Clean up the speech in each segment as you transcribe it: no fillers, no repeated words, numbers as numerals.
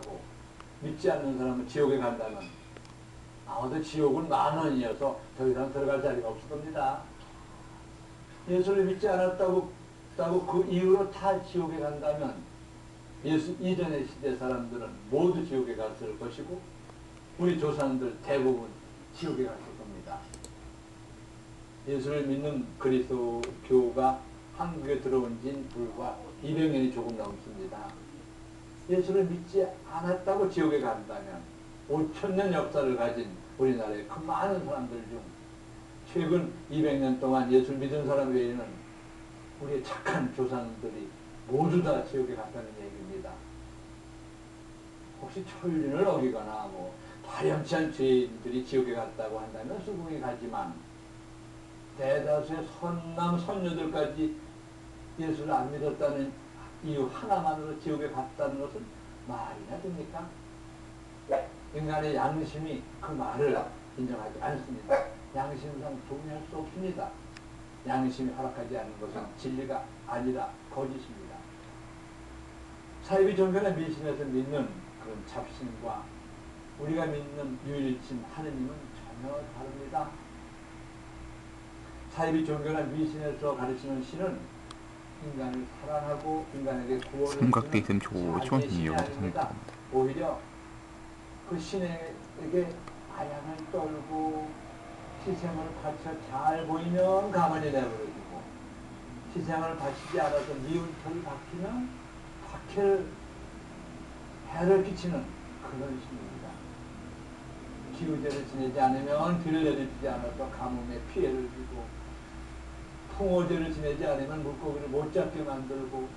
가고 믿지 않는 사람은 지옥에 간다면 아무도 지옥은 10,000원이어서 더 이상 들어갈 자리가 없을 겁니다. 예수를 믿지 않았다고 그 이후로 다 지옥에 간다면 예수 이전의 시대 사람들은 모두 지옥에 갔을 것이고 우리 조상들 대부분 지옥에 갔을 겁니다. 예수를 믿는 그리스도교가 한국에 들어온 지는 불과 200년이 조금 넘습니다. 예수를 믿지 않았다고 지옥에 간다면 5,000년 역사를 가진 우리나라의 그 많은 사람들 중 최근 200년 동안 예수를 믿은 사람 외에는 우리의 착한 조상들이 모두 다 지옥에 갔다는 얘기입니다. 혹시 천륜을 어기거나 파렴치한 죄인들이 지옥에 갔다고 한다면 수긍이 가지만 대다수의 선남 선녀들까지 예수를 안 믿었다는 이유 하나만으로 지옥에 갔다는 것은 말이나 됩니까? 인간의 양심이 그 말을 인정하지 않습니다. 양심상 동의할 수 없습니다. 양심이 허락하지 않는 것은 진리가 아니라 거짓입니다. 사이비 종교나 미신에서 믿는 그런 잡신과 우리가 믿는 유일신 하느님은 전혀 다릅니다. 사이비 종교나 미신에서 가르치는 신은 인간을 사랑하고 인간에게 구원을 삼각대 있으면 주는 좋죠. 신이 아닙니다. 오히려 그 신에게 아양을 떨고 희생을 바쳐 잘 보이면 가만히 내버려두고 희생을 바치지 않아서 미운 털이 박히면 해를 끼치는 그런 신입니다. 기우제를 지내지 않으면 비를 내리지 않아서 가뭄에 피해를 주고 풍어제를 지내지 않으면 물고기를 못 잡게 만들고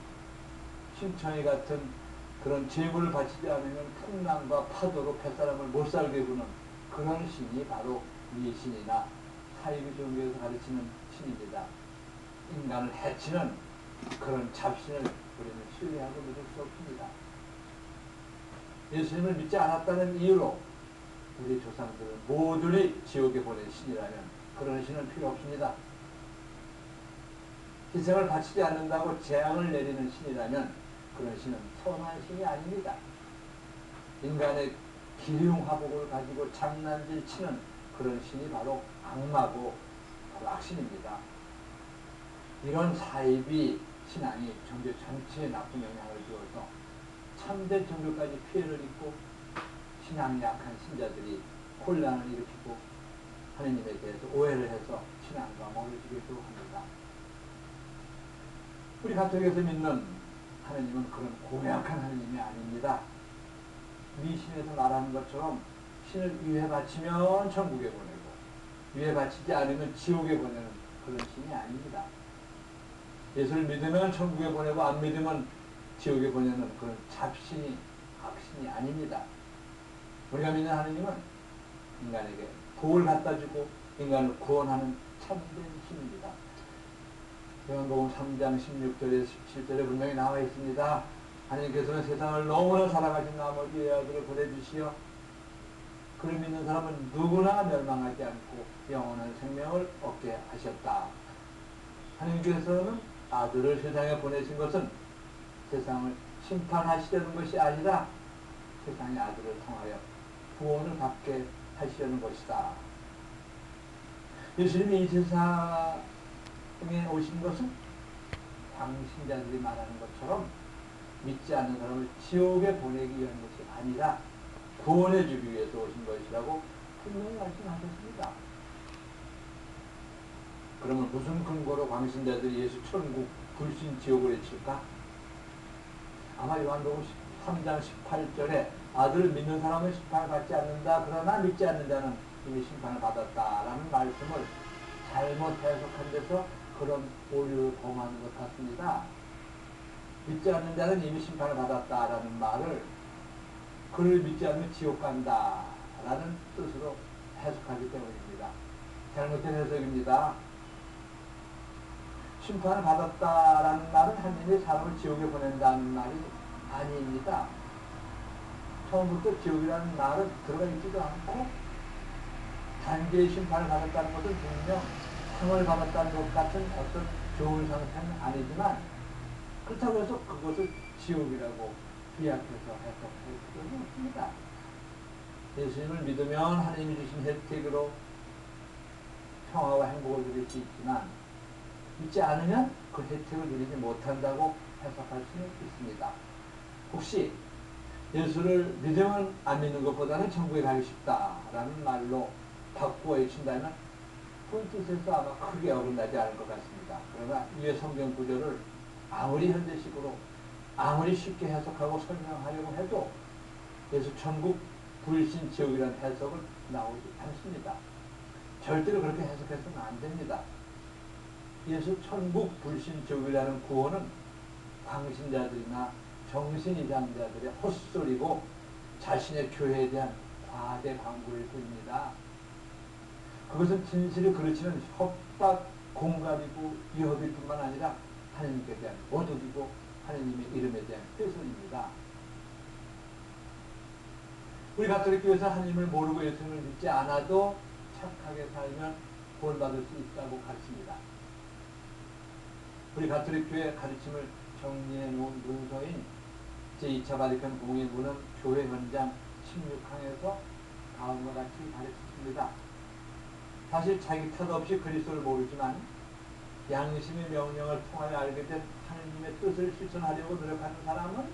신청이 같은 그런 재물을 바치지 않으면 풍랑과 파도로 뱃사람을 못 살게 구는 그런 신이 바로 미신이나 사이비 종교에서 가르치는 신입니다. 인간을 해치는 그런 잡신을 우리는 신뢰하고 믿을 수 없습니다. 예수님을 믿지 않았다는 이유로 우리 조상들을 모두를 지옥에 보낸 신이라면 그런 신은 필요 없습니다. 희생을 바치지 않는다고 재앙을 내리는 신이라면 그런 신은 선한 신이 아닙니다. 인간의 기륭화복을 가지고 장난질 치는 그런 신이 바로 악마고 바로 악신입니다. 이런 사이비 신앙이 종교 전체에 나쁜 영향을 주어서 참된 종교까지 피해를 입고 신앙이 약한 신자들이 혼란을 일으키고 하느님에 대해서 오해를 해서 신앙과 멀어지기도 합니다. 우리 가톨릭에서 믿는 하느님은 그런 고약한 하느님이 아닙니다. 미신에서 말하는 것처럼 신을 위해 바치면 천국에 보내고 위해 바치지 않으면 지옥에 보내는 그런 신이 아닙니다. 예수를 믿으면 천국에 보내고 안 믿으면 지옥에 보내는 그런 잡신이 악신이 아닙니다. 우리가 믿는 하느님은 인간에게 복을 갖다 주고 인간을 구원하는 참된 신입니다. 요한복음 3장 16절에 17절에 분명히 나와 있습니다. 하나님께서는 세상을 너무나 사랑하신 나머지 아들을 보내주시어 그를 믿는 사람은 누구나 멸망하지 않고 영원한 생명을 얻게 하셨다. 하나님께서는 아들을 세상에 보내신 것은 세상을 심판하시려는 것이 아니라 세상의 아들을 통하여 구원을 받게 하시려는 것이다. 예수님이 이 세상에 오신 것은 광신자들이 말하는 것처럼 믿지 않는 사람을 지옥에 보내기 위한 것이 아니라 구원해 주기 위해서 오신 것이라고 분명히 말씀하셨습니다. 그러면 무슨 근거로 광신자들이 예수 천국 불신 지옥을 외칠까? 아마 요한복음 3장 18절에 아들을 믿는 사람은 심판을 받지 않는다. 그러나 믿지 않는 자는 이미 심판을 받았다라는 말씀을 잘못 해석한 데서 그런 오류를 범하는 것 같습니다. 믿지 않는 자는 이미 심판을 받았다라는 말을 그를 믿지 않으면 지옥 간다라는 뜻으로 해석하기 때문입니다. 잘못된 해석입니다. 심판을 받았다라는 말은 하나님이 사람을 지옥에 보낸다는 말이 아닙니다. 처음부터 지옥이라는 말은 들어가 있지도 않고 단계의 심판을 받았다는 것은 분명 상을 받았다는 것 같은 어떤 좋은 상태는 아니지만 그렇다고 해서 그것을 지옥이라고 비약해서 해석할 필요는 예수님을 믿으면 하나님이 주신 혜택으로 평화와 행복을 누릴 수 있지만 믿지 않으면 그 혜택을 누리지 못한다고 해석할 수는 있습니다. 혹시 예수를 믿으면 안 믿는 것보다는 천국에 가기 쉽다라는 말로 바꾸어 외친다면 그 뜻에서 아마 크게 어긋나지 않을 것 같습니다. 그러나 이의 성경 구절을 아무리 현대식으로 아무리 쉽게 해석하고 설명하려고 해도 예수 천국 불신 지옥이라는 해석은 나오지 않습니다. 절대로 그렇게 해석해서는 안 됩니다. 예수 천국 불신 지옥이라는 구호는 광신자들이나 정신이장자들의 헛소리고 자신의 교회에 대한 과대 광고일 뿐입니다. 그것은 진실을 그르치는 협박, 공갈이고 위협일 뿐만 아니라 하나님께 대한 모독이고 하나님의 이름에 대한 훼손입니다. 우리 가톨릭 교회에서 하나님을 모르고 예수님을 믿지 않아도 착하게 살면 구원받을 수 있다고 가르칩니다. 우리 가톨릭 교회 가르침을 정리해 놓은 문서인 제2차 바티칸 공의문은 교회 현장 16항에서 다음과 같이 가르쳤습니다. 사실 자기 탓 없이 그리스도를 모르지만 양심의 명령을 통하여 알게 된 하나님의 뜻을 실천하려고 노력하는 사람은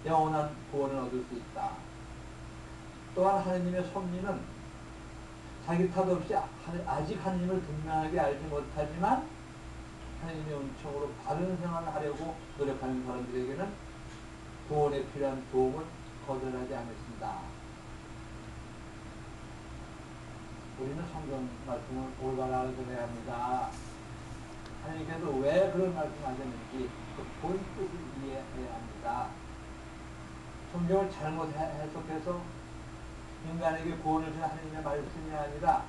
영원한 구원을 얻을 수 있다. 또한 하나님의 섭리는 자기 탓 없이 아직 하나님을 분명하게 알지 못하지만 하나님의 은총으로 바른 생활을 하려고 노력하는 사람들에게는 구원에 필요한 도움을 거절하지 않습니다. 우리는 성경 말씀을 올바로 알아들어야 합니다. 하나님께서 왜 그런 말씀하셨는지 그 본 뜻을 이해해야 합니다. 성경을 잘못 해석해서 인간에게 구원을 주는 하나님의 말씀이 아니라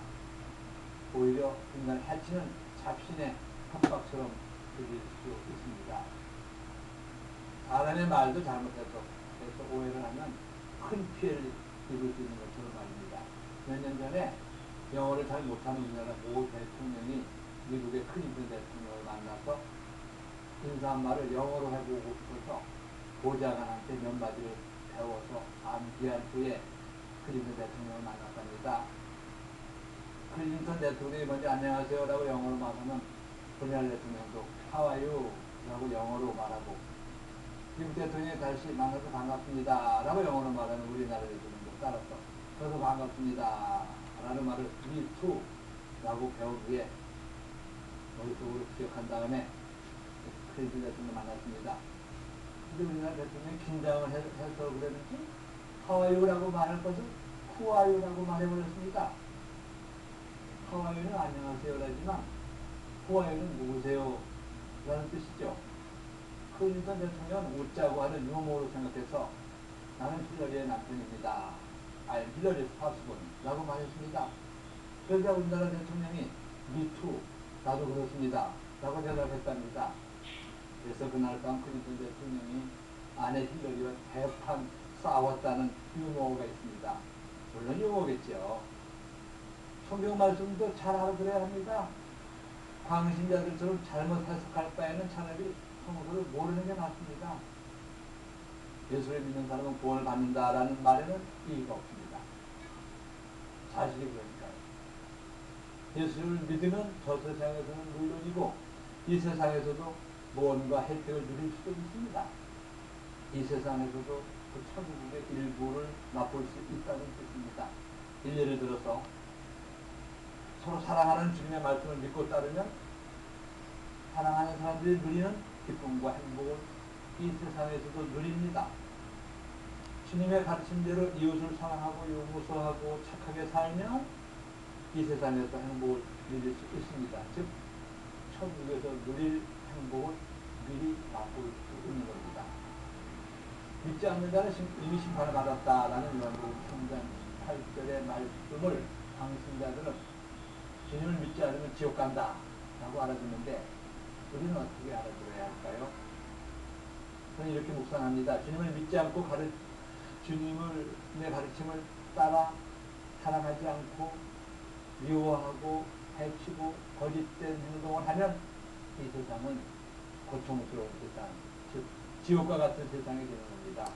오히려 인간을 해치는 잡신의 협박처럼 들릴 수 있습니다. 사람의 말도 잘못해서 오해를 하면 큰 피해를 입을 수 있는 것처럼 말입니다. 몇 년 전에 영어를 잘 못하는 우리나라 모 대통령이 미국의 클린턴 대통령을 만나서 인사 한 말을 영어로 해보고 싶어서 보좌관한테 몇 마디를 배워서 암기한 후에 클린턴 대통령을 만났답니다. 클린턴 대통령이 먼저 안녕하세요 라고 영어로 말하면 우리나라 대통령도 How are you? 라고 영어로 말하고 미국 대통령이 다시 만나서 반갑습니다 라고 영어로 말하는 우리나라 대통령도 따라서 저도 반갑습니다 라는 말을 me too 라고 배운 후에 머릿속으로 기억한 다음에 클린턴 대통령을 만났습니다. 근데 우리나라 대통령이 긴장을 해서 그랬는지 How are you? 라고 말할 것을 Who are you? 라고 말해버렸습니다. How are you는 안녕하세요 라지만 Who are you는 누구세요? 라는 뜻이죠. 클린턴 대통령은 웃자고 하는 유머로 생각해서 나는 힐러리의 남편입니다. I'm Hillary's husband 라고 말했습니다. 그러자 우리나라 대통령이 Me too, 나도 그렇습니다 라고 대답했답니다. 그래서 그날 밤 클린턴 대통령이 아내 힐러리와 대판 싸웠다는 유머가 있습니다. 물론 유머겠죠. 성경 말씀도 잘 알아들어야 합니다. 광신자들처럼 잘못 해석할 바에는 차라리 성경을 모르는 게 낫습니다. 예수를 믿는 사람은 구원을 받는다라는 말에는 이의가 없습니다. 사실이 그러니까요. 예수를 믿으면 저 세상에서는 물론이고 이 세상에서도 무언가 혜택을 누릴 수도 있습니다. 이 세상에서도 그 천국의 일부를 맛볼 수 있다는 뜻입니다. 예를 들어서 서로 사랑하는 주님의 말씀을 믿고 따르면 사랑하는 사람들이 누리는 기쁨과 행복을 이 세상에서도 누립니다. 주님의 가르침대로 이웃을 사랑하고 용서하고 착하게 살면 이 세상에서 행복을 누릴 수 있습니다. 즉 천국에서 누릴 행복을 미리 맛볼 수 있는 겁니다. 믿지 않는 자는 이미 심판을 받았다라는 요한복음 3장 8절의 말씀을 광신자들은 주님을 믿지 않으면 지옥 간다 라고 알아듣는데 우리는 어떻게 알아들어야 할까요? 저는 이렇게 묵상합니다. 주님을 믿지 않고 주님의 가르침을 따라 사랑하지 않고 미워하고 해치고 거짓된 행동을 하면 이 세상은 고통스러운 세상, 즉 지옥과 같은 세상이 되는 겁니다.